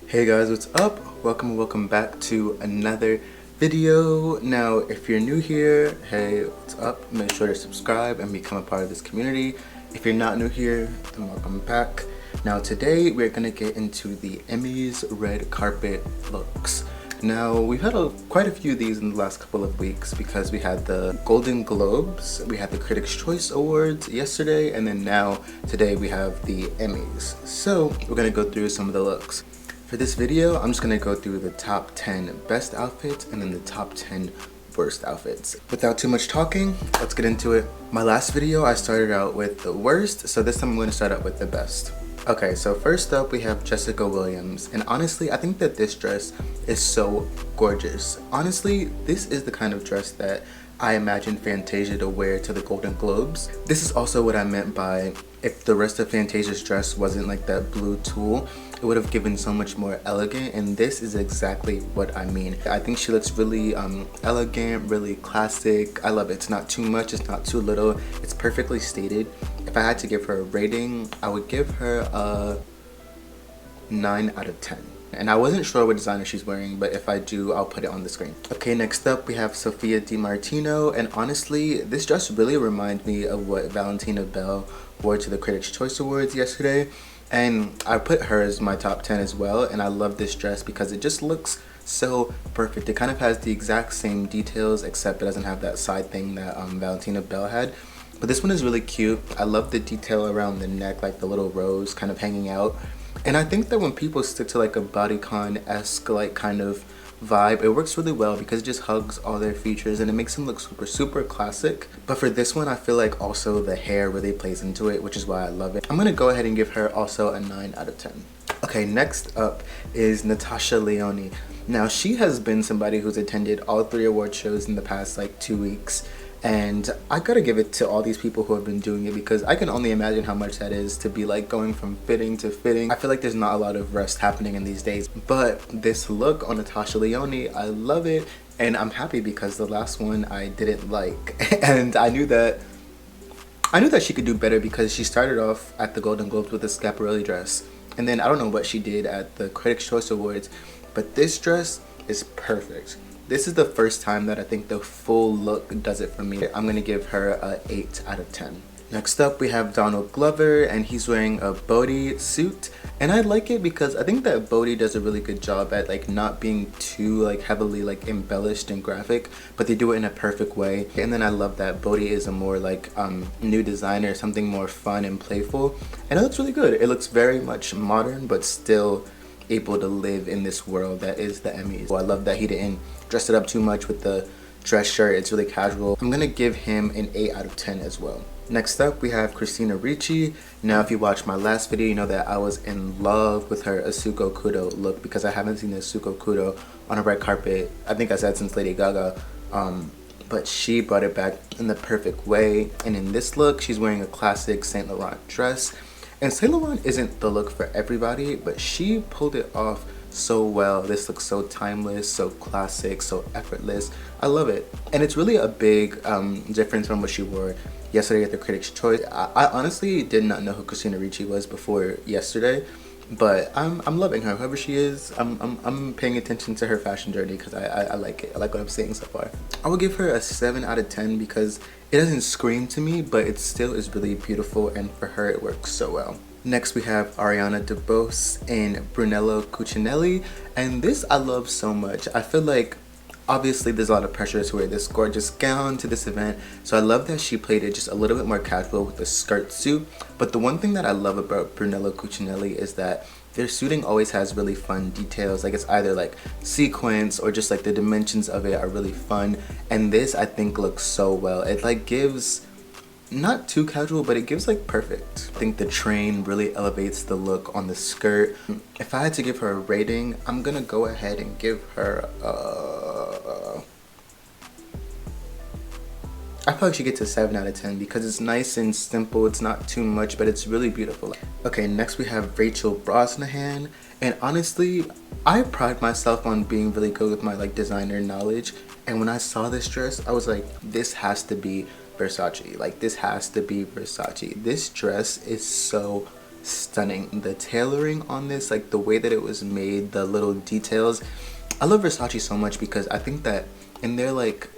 Hey guys, what's up? Welcome back to another video. Now, if you're new here, hey, what's up? Make sure to subscribe and become a part of this community. If you're not new here, then welcome back. Now, today we're gonna get into the Emmys red carpet looks. Now, we've had quite a few of these in the last couple of weeks because we had the Golden Globes, we had the Critics' Choice Awards yesterday, and then now, today, we have the Emmys. So, we're gonna go through some of the looks. For this video, I'm just gonna go through the top 10 best outfits and then the top 10 worst outfits. Without too much talking, let's get into it. My last video, I started out with the worst, so this time I'm gonna start out with the best. Okay, so first up we have Jessica Williams, and honestly I think that this dress is so gorgeous. Honestly, this is the kind of dress that I imagine Fantasia to wear to the Golden Globes. This is also what I meant by if the rest of Fantasia's dress wasn't like that blue tulle, it would have given so much more elegant, and this is exactly what I mean. I think she looks really elegant, really classic. I love it. It's not too much, it's not too little, it's perfectly stated. If I had to give her a rating, I would give her a 9 out of 10. And I wasn't sure what designer she's wearing, but if I do, I'll put it on the screen. Okay, next up we have Sophia DiMartino, and honestly, this dress really reminds me of what Valentina Bell wore to the Critics' Choice Awards yesterday. And I put her as my top 10 as well, and I love this dress because it just looks so perfect. It kind of has the exact same details, except it doesn't have that side thing that Valentina Bell had. But this one is really cute. I love the detail around the neck, like the little rose kind of hanging out. And I think that when people stick to like a bodycon-esque like kind of vibe, it works really well because it just hugs all their features and it makes them look super classic. But for this one, I feel like also the hair really plays into it, which is why I love it. I'm gonna go ahead and give her also a 9 out of 10. Okay, next up is Natasha Lyonne. Now, she has been somebody who's attended all 3 award shows in the past like 2 weeks. And I gotta give it to all these people who have been doing it because I can only imagine how much that is to be like going from fitting to fitting. I feel like there's not a lot of rest happening in these days. But this look on Natasha Lyonne, I love it. And I'm happy because the last one I didn't like. And I knew that she could do better because she started off at the Golden Globes with a Schiaparelli dress. And then I don't know what she did at the Critics' Choice Awards. But this dress is perfect. This is the first time that I think the full look does it for me. I'm gonna give her a 8 out of 10. Next up we have Donald Glover, and he's wearing a Bodhi suit. And I like it because I think that Bodhi does a really good job at like not being too like heavily like embellished and graphic, but they do it in a perfect way. And then I love that Bodhi is a more like new designer, something more fun and playful. And it looks really good. It looks very much modern, but still able to live in this world that is the Emmys. So I love that he didn't dress it up too much with the dress shirt. It's really casual. I'm gonna give him an 8 out of 10 as well. Next up we have Christina Ricci. Now if you watched my last video, you know that I was in love with her Asuko Kudo look because I haven't seen the Asuko Kudo on a red carpet, I think I said since Lady Gaga. But she brought it back in the perfect way. And in this look, she's wearing a classic Saint Laurent dress. And Saint Laurent isn't the look for everybody, but she pulled it off so well. This looks so timeless, so classic, so effortless. I love it. And it's really a big difference from what she wore yesterday at the Critics' Choice. I honestly did not know who Christina Ricci was before yesterday, but I'm loving her. Whoever she is, I'm paying attention to her fashion journey because I like it. I like what I'm seeing so far. I will give her a 7 out of 10 because it doesn't scream to me, but it still is really beautiful, and for her it works so well. Next we have Ariana DeBose and Brunello Cucinelli, and this I love so much. I feel like obviously there's a lot of pressure to wear this gorgeous gown to this event, so I love that she played it just a little bit more casual with the skirt suit. But the one thing that I love about Brunello Cucinelli is that their suiting always has really fun details. Like it's either like sequins or just like the dimensions of it are really fun, and this I think looks so well. It like gives not too casual, but it gives like perfect. I think the train really elevates the look on the skirt. If I had to give her a rating, I'm gonna go ahead and give her I feel like she gets a 7 out of 10 because it's nice and simple. It's not too much, but it's really beautiful. Okay, next we have Rachel Brosnahan, and honestly, I pride myself on being really good with my like designer knowledge. And when I saw this dress, I was like, this has to be Versace. Like this has to be Versace. This dress is so stunning. The tailoring on this, like the way that it was made, the little details. I love Versace so much because I think that in their like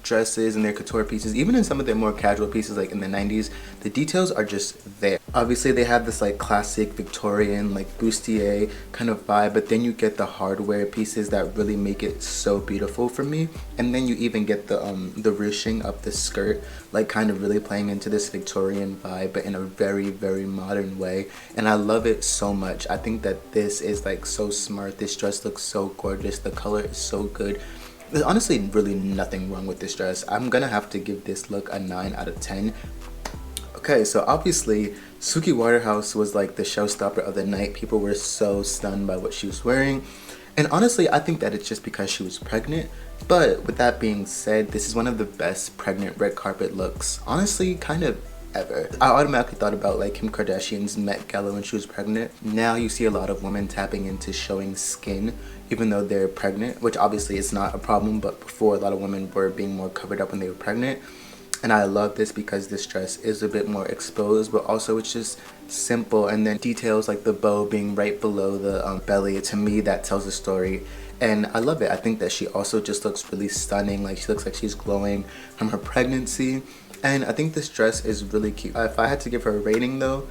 dresses and their couture pieces, even in some of their more casual pieces like in the 90s, the details are just there. Obviously they have this like classic Victorian like bustier kind of vibe, but then you get the hardware pieces that really make it so beautiful for me. And then you even get the ruching of the skirt, like kind of really playing into this Victorian vibe, but in a very, very modern way. And I love it so much. I think that this is like so smart. This dress looks so gorgeous. The color is so good. There's honestly really nothing wrong with this dress. I'm gonna have to give this look a 9 out of 10. Okay, so obviously Suki Waterhouse was like the showstopper of the night. People were so stunned by what she was wearing. And honestly, I think that it's just because she was pregnant. But with that being said, this is one of the best pregnant red carpet looks, honestly, kind of ever. I automatically thought about like Kim Kardashian's Met Gala when she was pregnant. Now you see a lot of women tapping into showing skin even though they're pregnant, which obviously is not a problem, but before a lot of women were being more covered up when they were pregnant. And I love this because this dress is a bit more exposed, but also it's just simple. And then details like the bow being right below the belly, to me that tells a story. And I love it. I think that she also just looks really stunning. Like she looks like she's glowing from her pregnancy. And I think this dress is really cute. If I had to give her a rating though,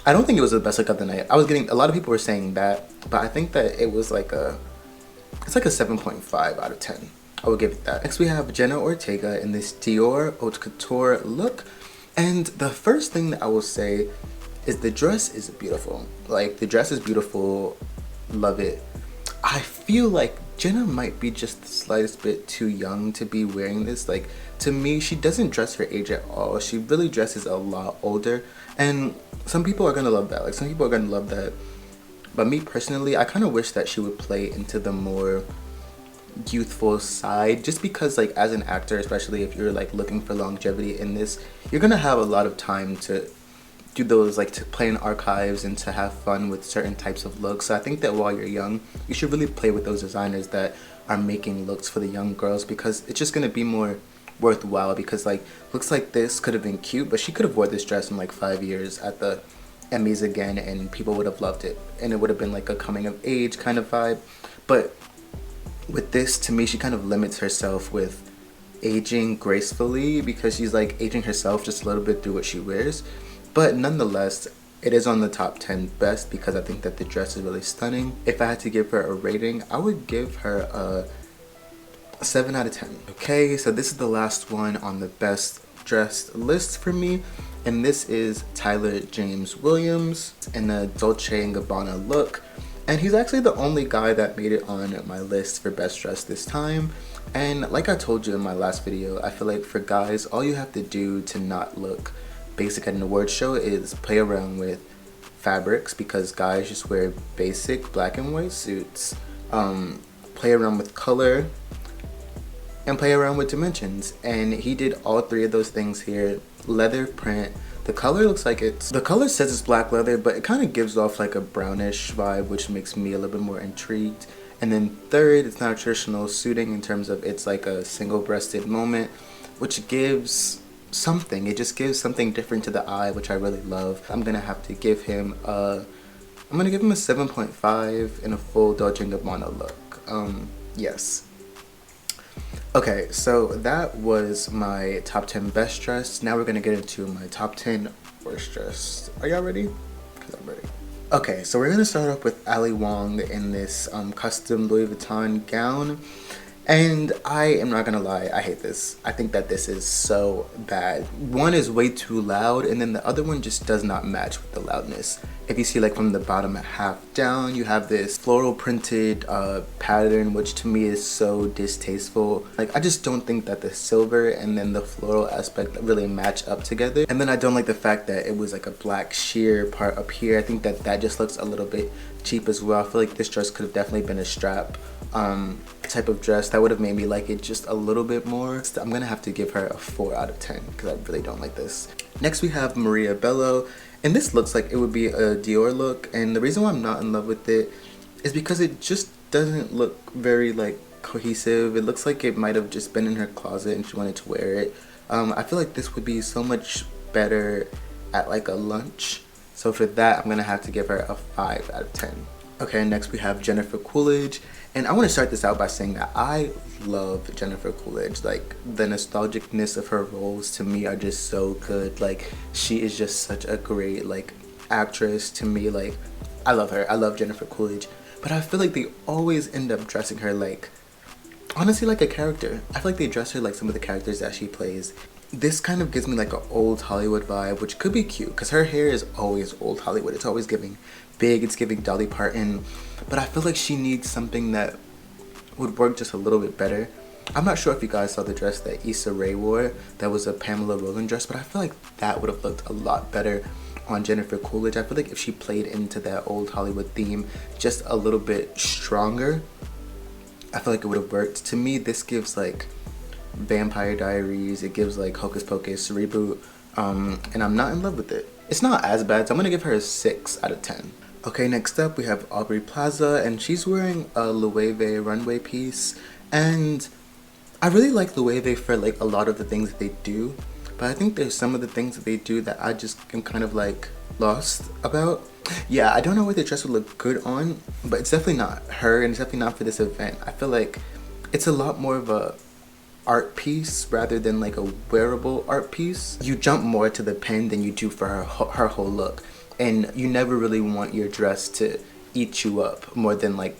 I don't think it was the best look of the night. I was getting, a lot of people were saying that, but I think that it was like it's like a 7.5 out of 10. I will give it that. Next we have Jenna Ortega in this Dior Haute Couture look. And the first thing that I will say is the dress is beautiful. Like the dress is beautiful, love it. I feel like Jenna might be just the slightest bit too young to be wearing this. Like to me, she doesn't dress her age at all. She really dresses a lot older. And some people are gonna love that. Like some people are gonna love that. But me personally, I kind of wish that she would play into the more youthful side, just because like as an actor, especially if you're like looking for longevity in this, you're gonna have a lot of time to do those, like to play in archives and to have fun with certain types of looks. So I think that while you're young, you should really play with those designers that are making looks for the young girls, because it's just gonna be more worthwhile. Because like looks like this could have been cute, but she could have wore this dress in like 5 years at the Emmys again and people would have loved it, and it would have been like a coming of age kind of vibe. But with this, to me, she kind of limits herself with aging gracefully, because she's like aging herself just a little bit through what she wears. But nonetheless, it is on the top 10 best because I think that the dress is really stunning. If I had to give her a rating, I would give her a 7 out of 10. Okay, so this is the last one on the best dressed list for me, and this is Tyler James Williams in a Dolce & Gabbana look. And he's actually the only guy that made it on my list for best dressed this time. And like I told you in my last video, I feel like for guys, all you have to do to not look basic at an award show is play around with fabrics, because guys just wear basic black and white suits, play around with color, and play around with dimensions. And he did all three of those things here. Leather print. The color looks like the color says it's black leather, but it kind of gives off like a brownish vibe, which makes me a little bit more intrigued. And then third, it's not a traditional suiting in terms of it's like a single-breasted moment, which gives something. It just gives something different to the eye, which I really love. I'm gonna have to give him a 7.5 in a full Dolce & Gabbana look. Yes. Okay, so that was my top 10 best dressed. Now we're gonna get into my top 10 worst dressed. Are y'all ready? Because I'm ready. Okay, so we're gonna start off with Ali Wong in this custom Louis Vuitton gown. And I am not gonna lie, I hate this. I think that this is so bad. One is way too loud, and then the other one just does not match with the loudness. If you see like from the bottom half down, you have this floral printed pattern, which to me is so distasteful. Like I just don't think that the silver and then the floral aspect really match up together. And then I don't like the fact that it was like a black sheer part up here. I think that that just looks a little bit cheap as well. I feel like this dress could have definitely been a strap type of dress that would have made me like it just a little bit more. I'm gonna have to give her a 4 out of 10 because I really don't like this. Next we have Maria Bello, and this looks like it would be a Dior look, and the reason why I'm not in love with it is because it just doesn't look very like cohesive. It looks like it might have just been in her closet and she wanted to wear it. I feel like this would be so much better at like a lunch So for that, I'm gonna have to give her a 5 out of 10. Okay, next we have Jennifer Coolidge. And I want to start this out by saying that I love Jennifer Coolidge. Like, the nostalgicness of her roles to me are just so good. Like, she is just such a great, like, actress to me. Like, I love her. I love Jennifer Coolidge. But I feel like they always end up dressing her like, honestly, like a character. I feel like they dress her like some of the characters that she plays. This kind of gives me like an old Hollywood vibe, which could be cute because her hair is always old Hollywood. It's always giving big, it's giving Dolly Parton. But I feel like she needs something that would work just a little bit better. I'm not sure if you guys saw the dress that Issa Rae wore. That was a Pamela Roland dress, but I feel like that would have looked a lot better on Jennifer Coolidge. I feel like if she played into that old Hollywood theme just a little bit stronger, I feel like it would have worked. To me, this gives like Vampire Diaries, it gives like Hocus Pocus reboot, and I'm not in love with it. It's not as bad, so I'm gonna give her a 6 out of 10. Okay, next up we have Aubrey Plaza, and she's wearing a Loewe runway piece, and I really like Loewe for like a lot of the things that they do, but I think there's some of the things that they do that I just am kind of like lost about. Yeah, I don't know what the dress would look good on, but it's definitely not her, and it's definitely not for this event. I feel like it's a lot more of a art piece rather than like a wearable art piece. You jump more to the pin than you do for her whole look, and you never really want your dress to eat you up more than like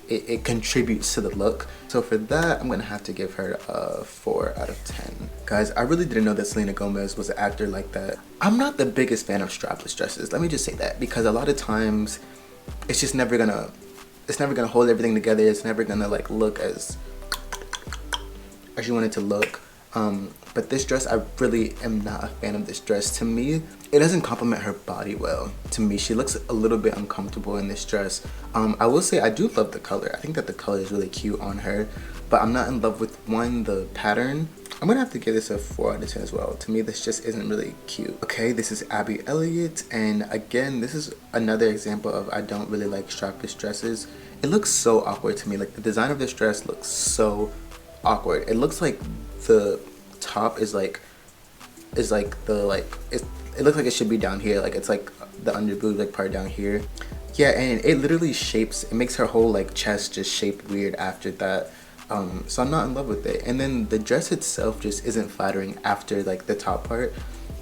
it contributes to the look. So for that, I'm gonna have to give her a 4 out of 10. Guys, I really didn't know that Selena Gomez was an actor like that. I'm not the biggest fan of strapless dresses, let me just say that, because a lot of times it's just never gonna hold everything together. It's never gonna like look as you want it to look. But this dress, I really am not a fan of this dress. To me, it doesn't complement her body well. To me, she looks a little bit uncomfortable in this dress. I will say I do love the color. I think that the color is really cute on her, but I'm not in love with the pattern. I'm gonna have to give this a 4 out of 10 as well. To me, this just isn't really cute. Okay, this is Abby Elliott, and again, this is another example of I don't really like strapless dresses. It looks so awkward to me. Like, the design of this dress looks so awkward. It looks like the top is like it looks like it should be down here. Like, it's like the under boob like part down here. Yeah, and it literally it makes her whole like chest just shape weird after that. So I'm not in love with it. And then the dress itself just isn't flattering after like the top part.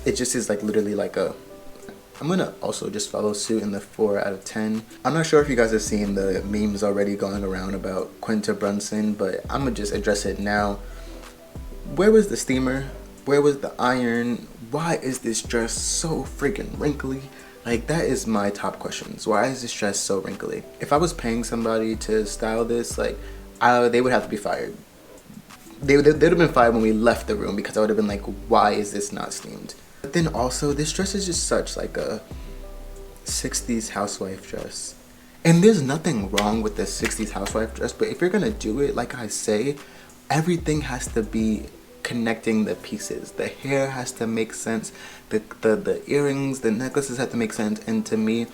It just is like literally like I'm gonna also just follow suit in the 4 out of 10. I'm not sure if you guys have seen the memes already going around about Quinta Brunson, but I'm gonna just address it now. Where was the steamer? Where was the iron? Why is this dress so freaking wrinkly? Like, that is my top questions. Why is this dress so wrinkly? If I was paying somebody to style this, like, they would have to be fired. They'd have been fired when we left the room, because I would have been like, why is this not steamed? But then also, this dress is just such like a 60s housewife dress. And there's nothing wrong with the 60s housewife dress, but if you're gonna do it, like I say, everything has to be connecting the pieces. The hair has to make sense, the earrings, the necklaces have to make sense, and to me,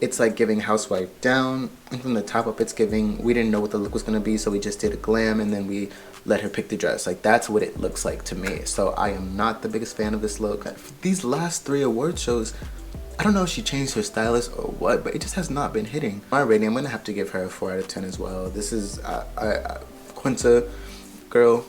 it's like giving housewife down, and from the top up it's giving, we didn't know what the look was gonna be, so we just did a glam and then we let her pick the dress. Like, that's what it looks like to me. So I am not the biggest fan of this look. These last 3 award shows, I don't know if she changed her stylist or what, but it just has not been hitting. My rating, I'm gonna have to give her a 4 out of 10 as well. This is Quinta, girl,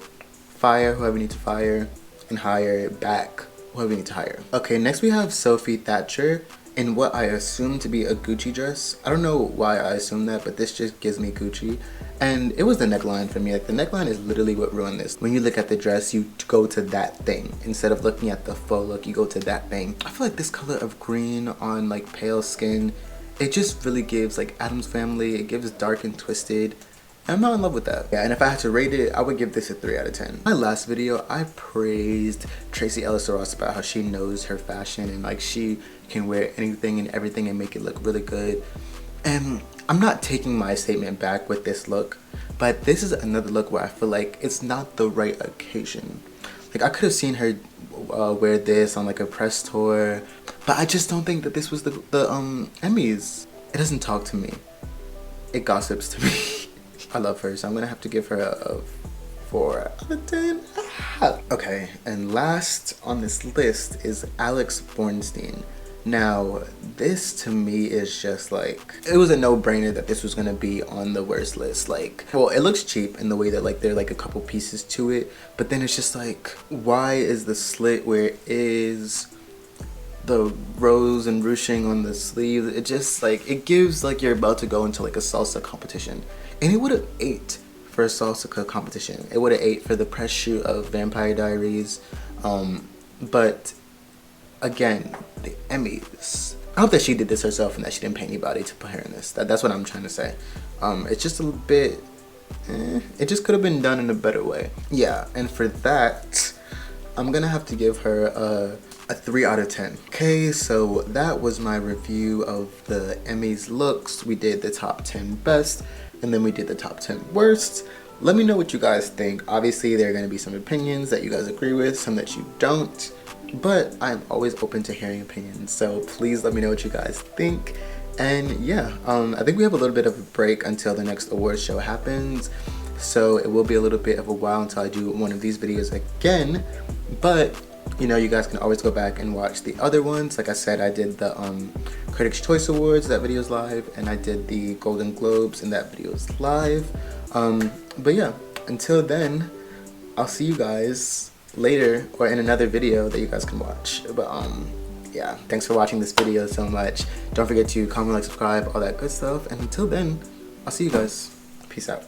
fire whoever you need to fire, and hire back whoever you need to hire. Okay, next we have Sophie Thatcher in what I assume to be a Gucci dress. I don't know why I assume that, but this just gives me Gucci. And it was the neckline for me. Like, the neckline is literally what ruined this. When you look at the dress, you go to that thing. Instead of looking at the faux look, you go to that thing. I feel like this color of green on like pale skin, it just really gives like Addams Family. It gives dark and twisted. I'm not in love with that. Yeah, and if I had to rate it, I would give this a 3 out of 10. My last video, I praised Tracee Ellis Ross about how she knows her fashion and like she can wear anything and everything and make it look really good. And I'm not taking my statement back with this look, but this is another look where I feel like it's not the right occasion. Like, I could have seen her wear this on like a press tour, but I just don't think that this was the Emmys. It doesn't talk to me. It gossips to me. I love her, so I'm gonna have to give her a 4 out of 10. Okay, and last on this list is Alex Bornstein. Now, this to me is just like, it was a no-brainer that this was gonna be on the worst list. Like, well, it looks cheap in the way that like there are like a couple pieces to it, but then it's just like, why is the slit where it is, the rose and ruching on the sleeve? It just like, it gives like you're about to go into like a salsa competition, and it would have ate for a salsa competition. It would have ate for the press shoot of Vampire Diaries. But again, the Emmys, I hope that she did this herself and that she didn't pay anybody to put her in this. That's what I'm trying to say. It's just a little bit, it just could have been done in a better way. Yeah, and for that, I'm gonna have to give her a 3 out of 10. Okay, so that was my review of the Emmys looks. We did the top 10 best, and then we did the top 10 worst. Let me know what you guys think. Obviously, there are gonna be some opinions that you guys agree with, some that you don't, but I'm always open to hearing opinions, so please let me know what you guys think. And yeah, I think we have a little bit of a break until the next award show happens, so it will be a little bit of a while until I do one of these videos again, but you know, you guys can always go back and watch the other ones. Like I said, I did the Critics' Choice Awards, that video's live, and I did the Golden Globes, and that video's live. But yeah, until then, I'll see you guys later or in another video that you guys can watch. But yeah, thanks for watching this video so much. Don't forget to comment, like, subscribe, all that good stuff, and until then, I'll see you guys. Peace out.